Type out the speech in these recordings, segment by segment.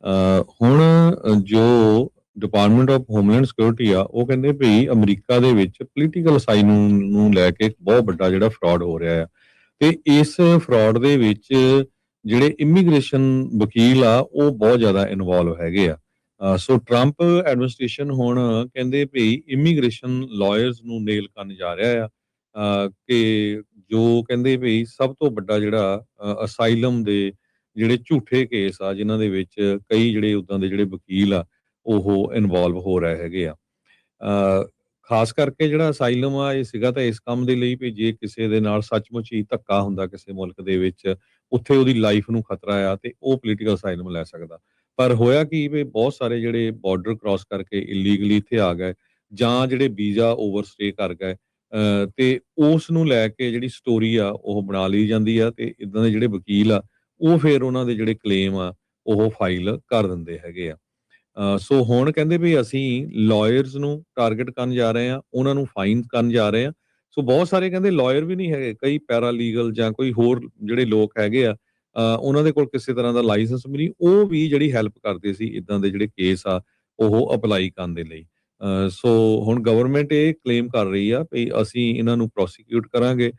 ਹੁਣ ਜੋ department of homeland security ਆ, ਉਹ ਕਹਿੰਦੇ ਵੀ ਅਮਰੀਕਾ ਦੇ ਵਿੱਚ ਪੋਲੀਟੀਕਲ ਅਸਾਈਲਮ ਨੂੰ ਲੈ ਕੇ ਬਹੁਤ ਵੱਡਾ ਜਿਹੜਾ ਫਰਾਡ ਹੋ ਰਿਹਾ ਆ, ਤੇ ਇਸ ਫਰਾਡ ਦੇ ਵਿੱਚ ਜਿਹੜੇ ਇਮੀਗ੍ਰੇਸ਼ਨ ਵਕੀਲ ਆ ਉਹ ਬਹੁਤ ਜ਼ਿਆਦਾ ਇਨਵੋਲਵ ਹੈਗੇ ਆ। ਸੋ ਟਰੰਪ ਐਡਮਿਨਿਸਟ੍ਰੇਸ਼ਨ ਹੁਣ ਕਹਿੰਦੇ ਵੀ ਇਮੀਗ੍ਰੇਸ਼ਨ ਲਾਇਰਸ ਨੂੰ ਨੇਲ ਕਰਨ ਜਾ ਰਿਹਾ ਆ, ਕਿ ਜੋ ਕਹਿੰਦੇ ਵੀ ਸਭ ਤੋਂ ਵੱਡਾ ਜਿਹੜਾ ਅਸਾਈਲਮ ਦੇ ਜਿਹੜੇ ਝੂਠੇ ਕੇਸ ਆ, ਜਿਨ੍ਹਾਂ ਦੇ ਵਿੱਚ ਕਈ ਜਿਹੜੇ ਉੱਦਾਂ ਦੇ ਜਿਹੜੇ ਵਕੀਲ ਆ ਉਹ ਇਨਵੋਲਵ ਹੋ ਰਹੇ ਹੈਗੇ ਆ। ਖਾਸ ਕਰਕੇ ਜਿਹੜਾ ਅਸਾਈਲਮ ਆ, ਇਹ ਸੀਗਾ ਤਾਂ ਇਸ ਕੰਮ ਦੇ ਲਈ ਵੀ ਜੇ ਕਿਸੇ ਦੇ ਨਾਲ ਸੱਚਮੁੱਚ ਹੀ ਧੱਕਾ ਹੁੰਦਾ ਕਿਸੇ ਮੁਲਕ ਦੇ ਵਿੱਚ, ਉੱਥੇ ਉਹਦੀ ਲਾਈਫ ਨੂੰ ਖਤਰਾ ਆ, ਤੇ ਉਹ ਪੋਲੀਟੀਕਲ ਅਸਾਈਲਮ ਲੈ ਸਕਦਾ। ਪਰ ਹੋਇਆ ਕੀ ਵੀ ਬਹੁਤ ਸਾਰੇ ਜਿਹੜੇ ਬਾਰਡਰ ਕ੍ਰਾਸ ਕਰਕੇ ਇਲੀਗਲੀ ਇੱਥੇ ਆ ਗਏ, ਜਾਂ ਜਿਹੜੇ ਵੀਜ਼ਾ ਓਵਰਸਟੇ ਕਰ ਗਏ, ਤੇ ਉਸ ਨੂੰ ਲੈ ਕੇ ਜਿਹੜੀ ਸਟੋਰੀ ਆ ਉਹ ਬਣਾ ਲਈ ਜਾਂਦੀ ਆ, ਤੇ ਇਦਾਂ ਦੇ ਜਿਹੜੇ ਵਕੀਲ ਆ ਉਹ ਫਿਰ ਉਹਨਾਂ ਦੇ ਜਿਹੜੇ ਕਲੇਮ ਆ ਉਹ ਫਾਈਲ ਕਰ ਦਿੰਦੇ ਹੈਗੇ ਆ। ਸੋ ਹੁਣ ਕਹਿੰਦੇ ਵੀ ਅਸੀਂ ਲਾਇਰਸ ਨੂੰ ਟਾਰਗੇਟ ਕਰਨ ਜਾ ਰਹੇ ਆ, ਉਹਨਾਂ ਨੂੰ ਫਾਈਨ ਕਰਨ ਜਾ ਰਹੇ ਆ। ਸੋ ਬਹੁਤ ਸਾਰੇ ਕਹਿੰਦੇ ਲਾਇਰ ਵੀ ਨਹੀਂ ਹੈਗੇ, ਕਈ ਪੈਰਾਲੀਗਲ ਜਾਂ ਕੋਈ ਹੋਰ ਜਿਹੜੇ ਲੋਕ ਹੈਗੇ ਆ, ਉਹਨਾਂ ਦੇ ਕੋਲ ਕਿਸੇ ਤਰ੍ਹਾਂ ਦਾ ਲਾਇਸੈਂਸ ਵੀ ਨਹੀਂ, ਉਹ ਵੀ ਜਿਹੜੀ ਹੈਲਪ ਕਰਦੇ ਸੀ ਇਦਾਂ ਦੇ ਜਿਹੜੇ ਕੇਸ ਆ ਉਹ ਅਪਲਾਈ ਕਰਨ ਦੇ ਲਈ। ਸੋ ਹੁਣ ਗਵਰਨਮੈਂਟ ਇਹ ਕਲੇਮ ਕਰ ਰਹੀ ਆ ਵੀ ਅਸੀਂ ਇਹਨਾਂ ਨੂੰ ਪ੍ਰੋਸੀਕਿਊਟ ਕਰਾਂਗੇ,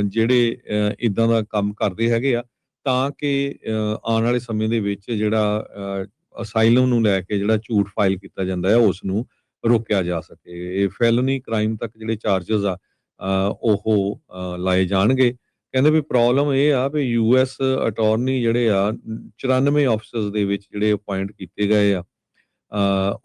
ਜਿਹੜੇ ਇਦਾਂ ਦਾ ਕੰਮ ਕਰਦੇ ਹੈਗੇ ਆ, ਤਾਂ ਕਿ ਆਉਣ ਵਾਲੇ ਸਮੇਂ ਦੇ ਵਿੱਚ ਜਿਹੜਾ ਅਸਾਈਲਮ ਨੂੰ ਲੈ ਕੇ ਜਿਹੜਾ ਝੂਠ ਫਾਈਲ ਕੀਤਾ ਜਾਂਦਾ ਹੈ ਉਸ ਨੂੰ ਰੋਕਿਆ ਜਾ ਸਕੇ। ਇਹ ਫੈਲਨੀ ਕ੍ਰਾਈਮ ਤੱਕ ਜਿਹੜੇ ਚਾਰजेस ਆ ਉਹ ਲਾਏ ਜਾਣਗੇ। ਕਹਿੰਦੇ ਵੀ ਪ੍ਰੋਬਲਮ ਇਹ ਆ ਵੀ ਯੂਐਸ ਅਟਾਰਨੀ ਜਿਹੜੇ ਆ 94 ਆਫਿਸਰਸ ਦੇ ਵਿੱਚ ਜਿਹੜੇ ਅਪਾਇੰਟ ਕੀਤੇ ਗਏ ਆ,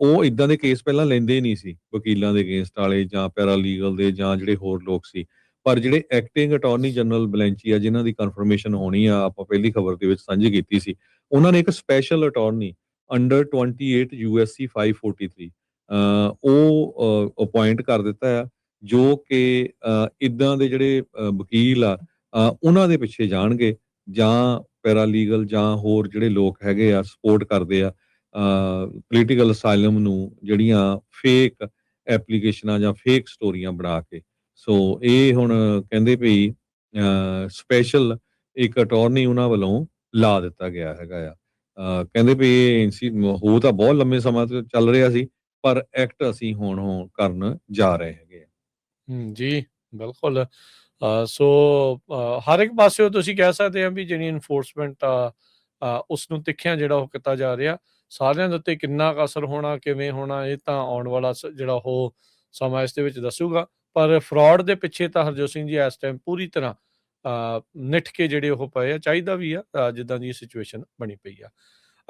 ਉਹ ਇਦਾਂ ਦੇ ਕੇਸ ਪਹਿਲਾਂ ਲੈਂਦੇ ਹੀ ਨਹੀਂ ਸੀ, ਵਕੀਲਾਂ ਦੇ ਅਗੇਂਸਟ ਵਾਲੇ ਜਾਂ ਪੈਰਾਲੀਗਲ ਦੇ ਜਾਂ ਜਿਹੜੇ ਹੋਰ ਲੋਕ ਸੀ। ਪਰ ਜਿਹੜੇ ਐਕਟਿੰਗ ਅਟਾਰਨੀ ਜਨਰਲ ਬਲੈਂਚੀ ਆ, ਜਿਨ੍ਹਾਂ ਦੀ ਕਨਫਰਮੇਸ਼ਨ ਹੋਣੀ ਆ, ਆਪਾਂ ਪਹਿਲੀ ਖਬਰ ਦੇ ਵਿੱਚ ਸਾਂਝੀ ਕੀਤੀ ਸੀ, ਉਹਨਾਂ ਨੇ ਇੱਕ ਸਪੈਸ਼ਲ ਅਟਾਰਨੀ ਅੰਡਰ 28 USC 543 ਉਹ ਅਪਾਇੰਟ ਕਰ ਦਿੱਤਾ ਆ, ਜੋ ਕਿ ਇਦਾਂ ਦੇ ਜਿਹੜੇ ਵਕੀਲ ਆ ਉਹਨਾਂ ਦੇ ਪਿੱਛੇ ਜਾਣਗੇ, ਜਾਂ ਪੈਰਾਲੀਗਲ ਜਾਂ ਹੋਰ ਜਿਹੜੇ ਲੋਕ ਹੈਗੇ ਆ ਸਪੋਰਟ ਕਰਦੇ ਆ ਪੋਲੀਟੀਕਲ ਅਸਾਈਲਮ ਨੂੰ, ਜਿਹੜੀਆਂ ਫੇਕ ਐਪਲੀਕੇਸ਼ਨਾਂ ਜਾਂ ਫੇਕ ਸਟੋਰੀਆਂ ਬਣਾ ਕੇ। ਸੋ ਇਹ ਹੁਣ ਕਹਿੰਦੇ ਵੀ ਸਪੈਸ਼ਲ ਇੱਕ ਅਟਾਰਨੀ ਉਹਨਾਂ ਵੱਲੋਂ ਲਾ ਦਿੱਤਾ ਗਿਆ ਹੈਗਾ ਆ। ਕਹਿੰਦੇ ਵੀ ਇਹ ਹੋ ਤਾਂ ਬਹੁਤ ਲੰਮੇ ਸਮਾਂ ਤੋਂ ਚੱਲ ਰਿਹਾ ਸੀ, ਪਰ ਐਕਟ ਅਸੀਂ ਹੁਣ ਕਰਨ ਜਾ ਰਹੇ ਹੈਗੇ ਆ। ਜੀ ਬਿਲਕੁਲ। ਸੋ ਹਰ ਇੱਕ ਪਾਸਿਓ ਤੁਸੀਂ ਕਹਿ ਸਕਦੇ ਆ ਵੀ ਜਿਹੜੀ ਇਨਫੋਰਸਮੈਂਟ ਆ ਉਸ ਨੂੰ ਤਿੱਖਿਆਂ ਜਿਹੜਾ ਉਹ ਕੀਤਾ ਜਾ ਰਿਹਾ। ਸਾਰਿਆਂ ਦੇ ਉੱਤੇ ਕਿੰਨਾ ਕੁ ਅਸਰ ਹੋਣਾ, ਕਿਵੇਂ ਹੋਣਾ, ਇਹ ਤਾਂ ਆਉਣ ਵਾਲਾ ਜਿਹੜਾ ਉਹ ਸਮਾਂ ਇਸ ਦੇ ਵਿੱਚ ਦੱਸੂਗਾ। ਪਰ ਫਰਾਡ ਦੇ ਪਿੱਛੇ ਤਾਂ ਹਰਜੋਤ ਸਿੰਘ ਜੀ ਇਸ ਟਾਈਮ ਪੂਰੀ ਤਰ੍ਹਾਂ ਨਿੱਠ ਕੇ ਜਿਹੜੇ ਉਹ ਪਏ ਆ, ਚਾਹੀਦਾ ਵੀ ਆ ਜਿੱਦਾਂ ਦੀ ਸਿਚੁਏਸ਼ਨ ਬਣੀ ਪਈ ਆ।